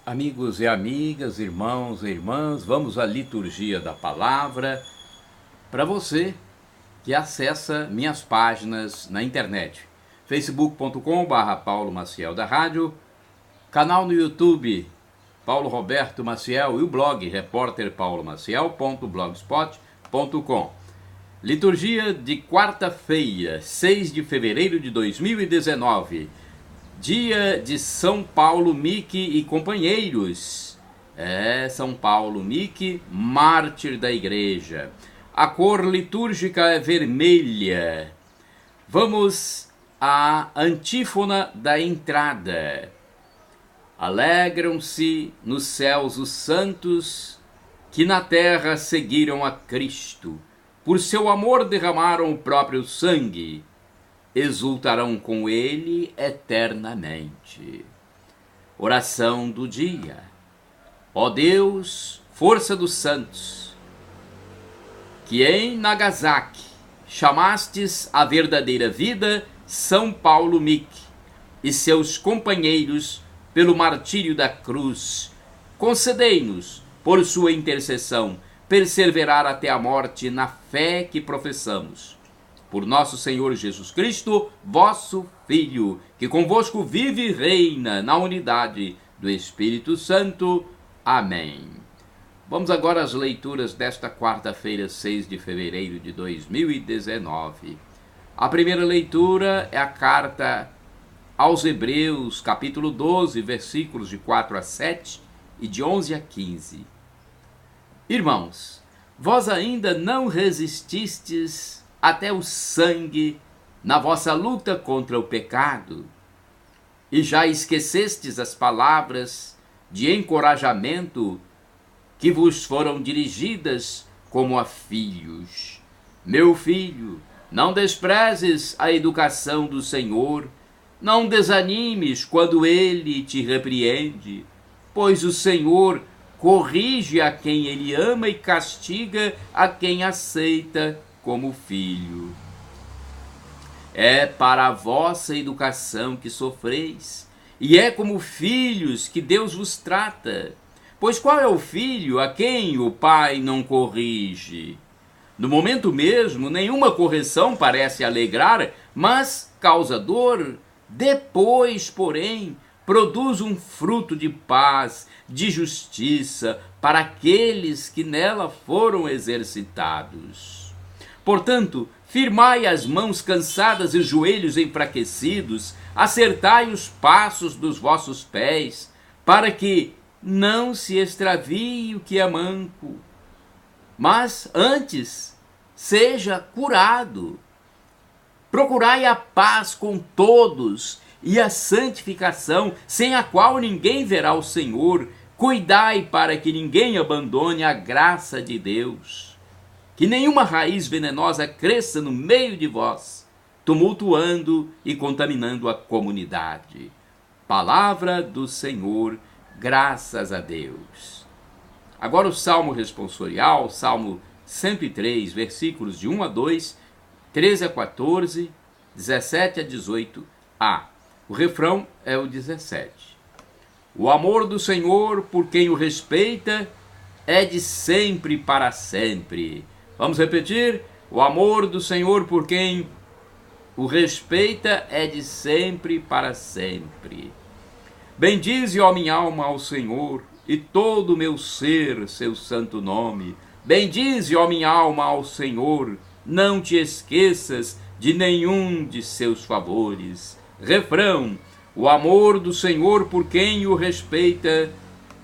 Amigos e amigas, irmãos e irmãs, vamos à liturgia da palavra para você que acessa minhas páginas na internet, facebook.com/Paulo Maciel da Rádio, canal no YouTube Paulo Roberto Maciel e o blog repórterpaulomaciel.blogspot.com. Liturgia de quarta-feira, 6 de fevereiro de 2019. Dia de São Paulo Miki e companheiros. São Paulo Miki, mártir da igreja. A cor litúrgica é vermelha. Vamos à antífona da entrada. Alegram-se nos céus os santos que na terra seguiram a Cristo. Por seu amor derramaram o próprio sangue. Exultarão com ele eternamente. Oração do dia. Ó Deus, força dos santos, que em Nagasaki chamastes a verdadeira vida São Paulo Miki e seus companheiros pelo martírio da cruz, concedei-nos, por sua intercessão, perseverar até a morte na fé que professamos. Por nosso Senhor Jesus Cristo, vosso Filho, que convosco vive e reina na unidade do Espírito Santo. Amém. Vamos agora às leituras desta quarta-feira, 6 de fevereiro de 2019. A primeira leitura é a carta aos Hebreus, capítulo 12, versículos de 4 a 7 e de 11 a 15. Irmãos, vós ainda não resististes até o sangue na vossa luta contra o pecado, e já esquecestes as palavras de encorajamento que vos foram dirigidas como a filhos. Meu filho, não desprezes a educação do Senhor, não desanimes quando ele te repreende, pois o Senhor corrige a quem ele ama e castiga a quem aceita como filho. É para a vossa educação que sofreis, e é como filhos que Deus vos trata. Pois qual é o filho a quem o pai não corrige? No momento mesmo, nenhuma correção parece alegrar, mas causa dor. Depois, porém, produz um fruto de paz, de justiça, para aqueles que nela foram exercitados. Portanto, firmai as mãos cansadas e os joelhos enfraquecidos, acertai os passos dos vossos pés, para que não se extravie o que é manco, mas antes seja curado. Procurai a paz com todos e a santificação, sem a qual ninguém verá o Senhor. Cuidai para que ninguém abandone a graça de Deus. Que nenhuma raiz venenosa cresça no meio de vós, tumultuando e contaminando a comunidade. Palavra do Senhor, graças a Deus. Agora o Salmo responsorial, Salmo 103, versículos de 1 a 2, 13 a 14, 17 a 18a. O refrão é o 17. O amor do Senhor, por quem o respeita, é de sempre para sempre. Vamos repetir? O amor do Senhor por quem o respeita é de sempre para sempre. Bendize, ó minha alma, ao Senhor, e todo o meu ser, seu santo nome. Bendize, ó minha alma, ao Senhor, não te esqueças de nenhum de seus favores. Refrão: o amor do Senhor por quem o respeita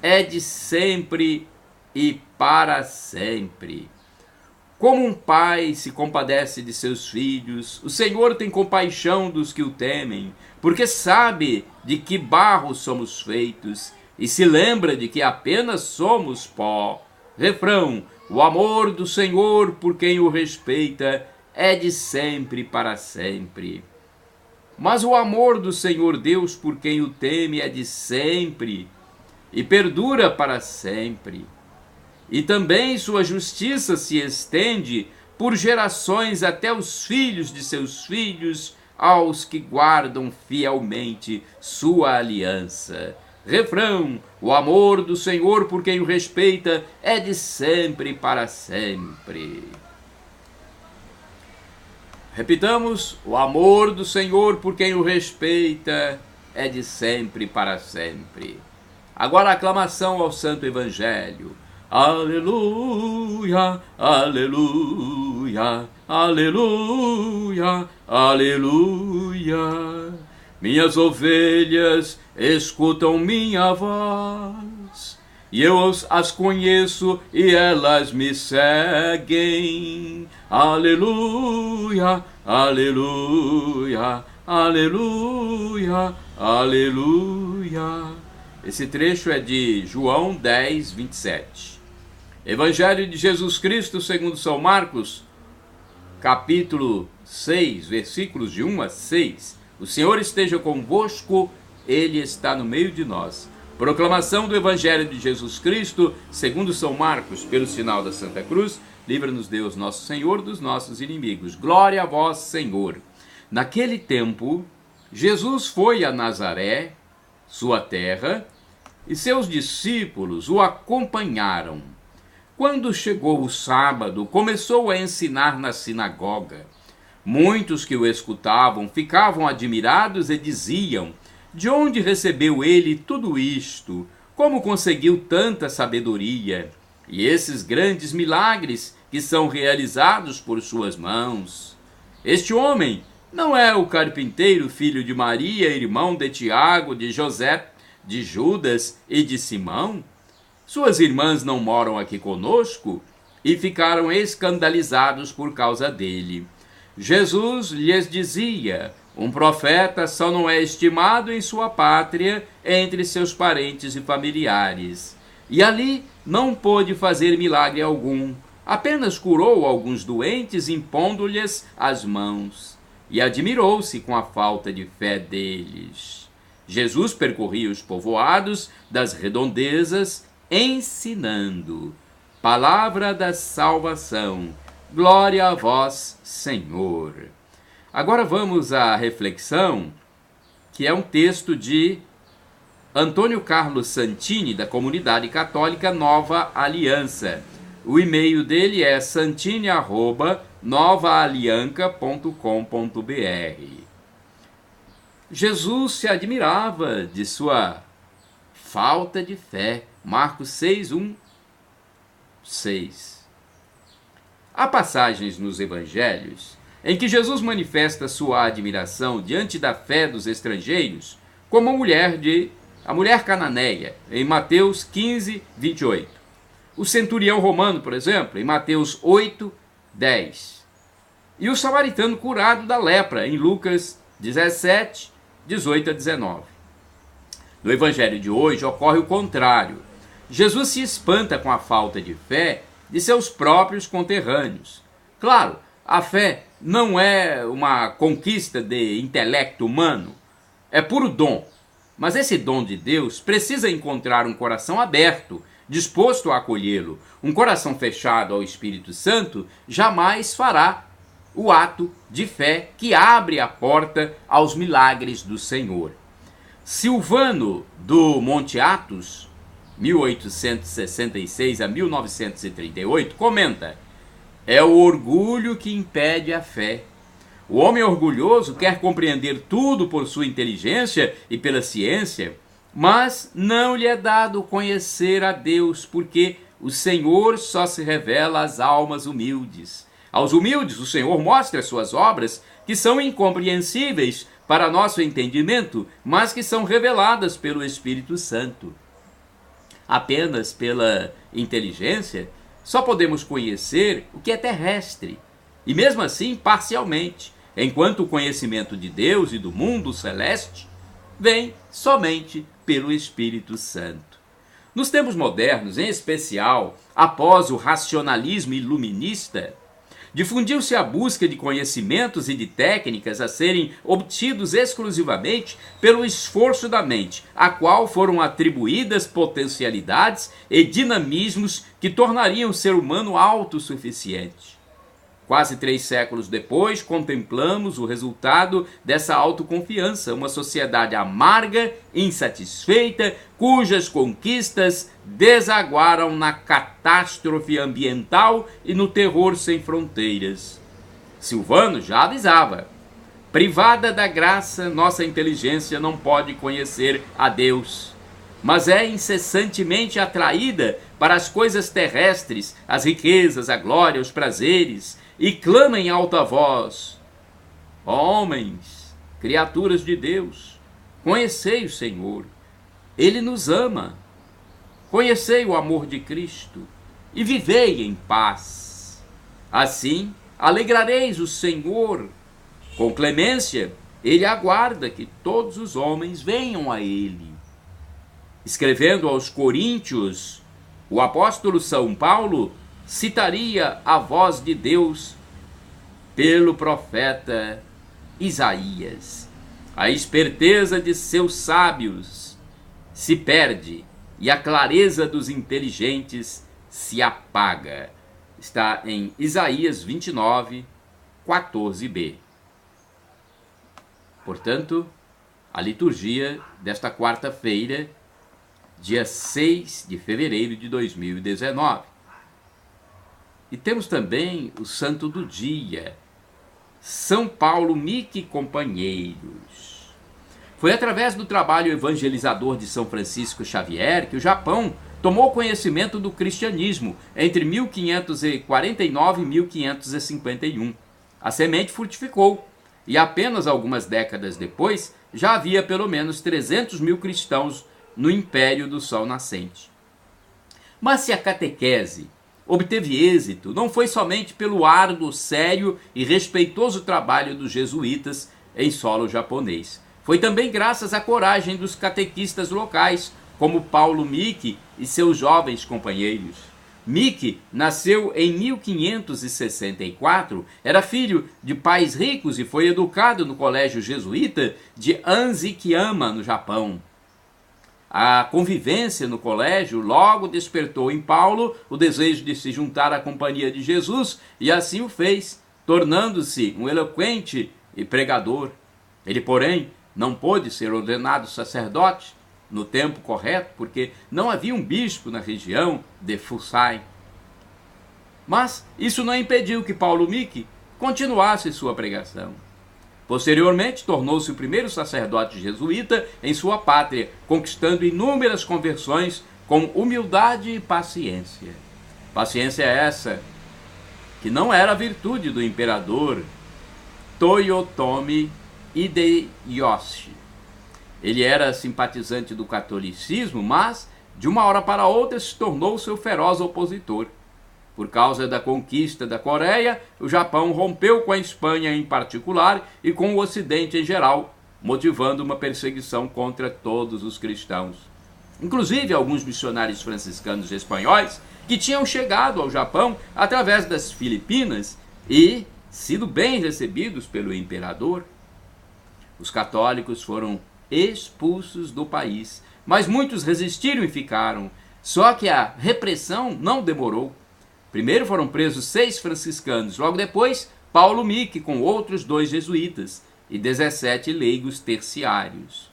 é de sempre e para sempre. Como um pai se compadece de seus filhos, o Senhor tem compaixão dos que o temem, porque sabe de que barro somos feitos e se lembra de que apenas somos pó. Refrão: o amor do Senhor por quem o respeita é de sempre para sempre. Mas o amor do Senhor Deus por quem o teme é de sempre e perdura para sempre. E também sua justiça se estende por gerações até os filhos de seus filhos, aos que guardam fielmente sua aliança. Refrão: o amor do Senhor por quem o respeita é de sempre para sempre. Repitamos: o amor do Senhor por quem o respeita é de sempre para sempre. Agora a aclamação ao Santo Evangelho. Aleluia, aleluia, aleluia, aleluia. Minhas ovelhas escutam minha voz, e eu as conheço e elas me seguem. Aleluia, aleluia, aleluia, aleluia. Esse trecho é de João 10, 27. Evangelho de Jesus Cristo segundo São Marcos, capítulo 6, versículos de 1 a 6. O Senhor esteja convosco, Ele está no meio de nós. Proclamação do Evangelho de Jesus Cristo segundo São Marcos, pelo sinal da Santa Cruz. Livra-nos Deus nosso Senhor dos nossos inimigos. Glória a vós, Senhor. Naquele tempo, Jesus foi a Nazaré, sua terra, e seus discípulos o acompanharam. Quando chegou o sábado, começou a ensinar na sinagoga. Muitos que o escutavam ficavam admirados e diziam: de onde recebeu ele tudo isto? Como conseguiu tanta sabedoria? E esses grandes milagres que são realizados por suas mãos? Este homem não é o carpinteiro, filho de Maria, irmão de Tiago, de José, de Judas e de Simão? Suas irmãs não moram aqui conosco? E ficaram escandalizados por causa dele. Jesus lhes dizia: um profeta só não é estimado em sua pátria, entre seus parentes e familiares. E ali não pôde fazer milagre algum, apenas curou alguns doentes, impondo-lhes as mãos. E admirou-se com a falta de fé deles. Jesus percorria os povoados das redondezas, ensinando. Palavra da salvação. Glória a vós, Senhor. Agora vamos à reflexão, que é um texto de Antônio Carlos Santini, da Comunidade Católica Nova Aliança. O e-mail dele é santini@novaalianca.com.br. Jesus se admirava de sua falta de fé. Marcos 6, 1, 6. Há passagens nos evangelhos em que Jesus manifesta sua admiração diante da fé dos estrangeiros, como a mulher cananeia, em Mateus 15, 28. O centurião romano, por exemplo, em Mateus 8, 10. E o samaritano curado da lepra, em Lucas 17, 18 a 19. No evangelho de hoje ocorre o contrário. Jesus se espanta com a falta de fé de seus próprios conterrâneos. Claro, a fé não é uma conquista de intelecto humano, é puro dom. Mas esse dom de Deus precisa encontrar um coração aberto, disposto a acolhê-lo. Um coração fechado ao Espírito Santo jamais fará o ato de fé que abre a porta aos milagres do Senhor. Silvano do Monte Athos, 1866 a 1938, comenta: é o orgulho que impede a fé. O homem orgulhoso quer compreender tudo por sua inteligência e pela ciência, mas não lhe é dado conhecer a Deus, porque o Senhor só se revela às almas humildes. Aos humildes o Senhor mostra as suas obras, que são incompreensíveis para nosso entendimento, mas que são reveladas pelo Espírito Santo. Apenas pela inteligência, só podemos conhecer o que é terrestre, e mesmo assim parcialmente, enquanto o conhecimento de Deus e do mundo celeste vem somente pelo Espírito Santo. Nos tempos modernos, em especial após o racionalismo iluminista, difundiu-se a busca de conhecimentos e de técnicas a serem obtidos exclusivamente pelo esforço da mente, a qual foram atribuídas potencialidades e dinamismos que tornariam o ser humano autossuficiente. Quase 3 séculos depois, contemplamos o resultado dessa autoconfiança, uma sociedade amarga, insatisfeita, cujas conquistas desaguaram na catástrofe ambiental e no terror sem fronteiras. Silvano já avisava: privada da graça, nossa inteligência não pode conhecer a Deus, mas é incessantemente atraída para as coisas terrestres, as riquezas, a glória, os prazeres, e clama em alta voz: homens, criaturas de Deus, conhecei o Senhor, Ele nos ama, conhecei o amor de Cristo e vivei em paz. Assim, alegrareis o Senhor. Com clemência, Ele aguarda que todos os homens venham a Ele. Escrevendo aos Coríntios, o apóstolo São Paulo citaria a voz de Deus pelo profeta Isaías. A esperteza de seus sábios se perde e a clareza dos inteligentes se apaga. Está em Isaías 29, 14b. Portanto, a liturgia desta quarta-feira, dia 6 de fevereiro de 2019. E temos também o santo do dia, São Paulo Miki e companheiros. Foi através do trabalho evangelizador de São Francisco Xavier que o Japão tomou conhecimento do cristianismo entre 1549 e 1551. A semente frutificou e apenas algumas décadas depois já havia pelo menos 300 mil cristãos no Império do Sol Nascente. Mas se a catequese obteve êxito, não foi somente pelo árduo, sério e respeitoso trabalho dos jesuítas em solo japonês. Foi também graças à coragem dos catequistas locais, como Paulo Miki e seus jovens companheiros. Miki nasceu em 1564, era filho de pais ricos e foi educado no colégio jesuíta de Anzikiyama, no Japão. A convivência no colégio logo despertou em Paulo o desejo de se juntar à companhia de Jesus e assim o fez, tornando-se um eloquente e pregador. Ele, porém, não pôde ser ordenado sacerdote no tempo correto, porque não havia um bispo na região de Fusai. Mas isso não impediu que Paulo Miki continuasse sua pregação. Posteriormente, tornou-se o primeiro sacerdote jesuíta em sua pátria, conquistando inúmeras conversões com humildade e paciência. Paciência essa que não era a virtude do imperador Toyotomi Hideyoshi. Ele era simpatizante do catolicismo, mas de uma hora para outra se tornou seu feroz opositor. Por causa da conquista da Coreia, o Japão rompeu com a Espanha em particular e com o Ocidente em geral, motivando uma perseguição contra todos os cristãos. Inclusive, alguns missionários franciscanos espanhóis que tinham chegado ao Japão através das Filipinas e sido bem recebidos pelo imperador. Os católicos foram expulsos do país, mas muitos resistiram e ficaram. Só que a repressão não demorou. Primeiro foram presos 6 franciscanos, logo depois Paulo Miki com outros 2 jesuítas e 17 leigos terciários.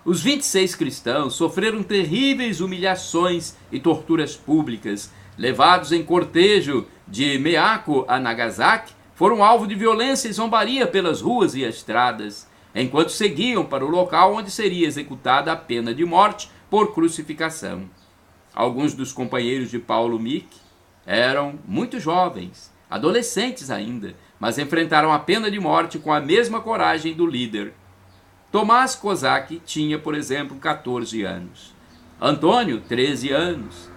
Os 26 cristãos sofreram terríveis humilhações e torturas públicas. Levados em cortejo de Miyako a Nagasaki, foram alvo de violência e zombaria pelas ruas e estradas, enquanto seguiam para o local onde seria executada a pena de morte por crucificação. Alguns dos companheiros de Paulo Miki eram muito jovens, adolescentes ainda, mas enfrentaram a pena de morte com a mesma coragem do líder. Tomás Kozak tinha, por exemplo, 14 anos. Antônio, 13 anos.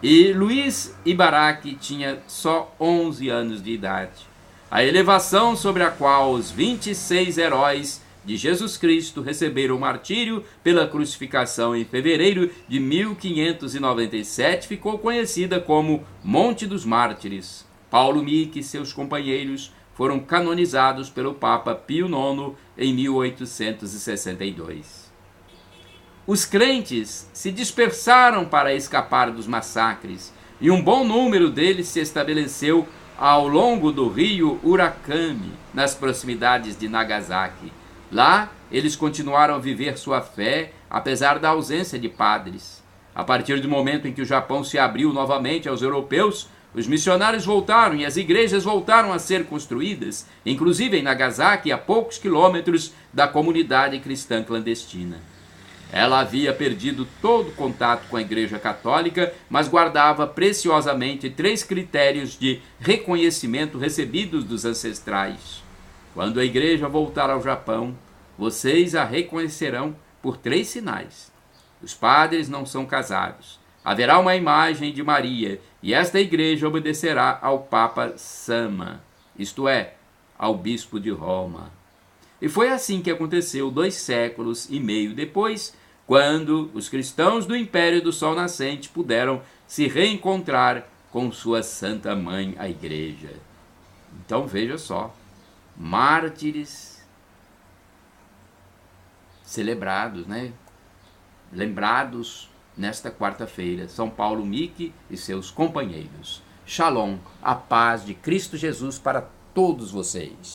E Luiz Ibaraki tinha só 11 anos de idade. A elevação sobre a qual os 26 heróis de Jesus Cristo receberam o martírio pela crucificação em fevereiro de 1597 ficou conhecida como Monte dos Mártires. Paulo Miki e seus companheiros foram canonizados pelo Papa Pio IX em 1862. Os crentes se dispersaram para escapar dos massacres e um bom número deles se estabeleceu ao longo do rio Urakami, nas proximidades de Nagasaki. Lá, eles continuaram a viver sua fé, apesar da ausência de padres. A partir do momento em que o Japão se abriu novamente aos europeus, os missionários voltaram e as igrejas voltaram a ser construídas, inclusive em Nagasaki, a poucos quilômetros da comunidade cristã clandestina. Ela havia perdido todo contato com a Igreja Católica, mas guardava preciosamente 3 critérios de reconhecimento recebidos dos ancestrais. Quando a Igreja voltar ao Japão, vocês a reconhecerão por 3 sinais. Os padres não são casados. Haverá uma imagem de Maria, e esta Igreja obedecerá ao Papa Sama, isto é, ao Bispo de Roma. E foi assim que aconteceu 2 séculos e meio depois, quando os cristãos do Império do Sol Nascente puderam se reencontrar com sua Santa Mãe, a Igreja. Então veja só, mártires celebrados, lembrados nesta quarta-feira, São Paulo Miki e seus companheiros. Shalom, a paz de Cristo Jesus para todos vocês.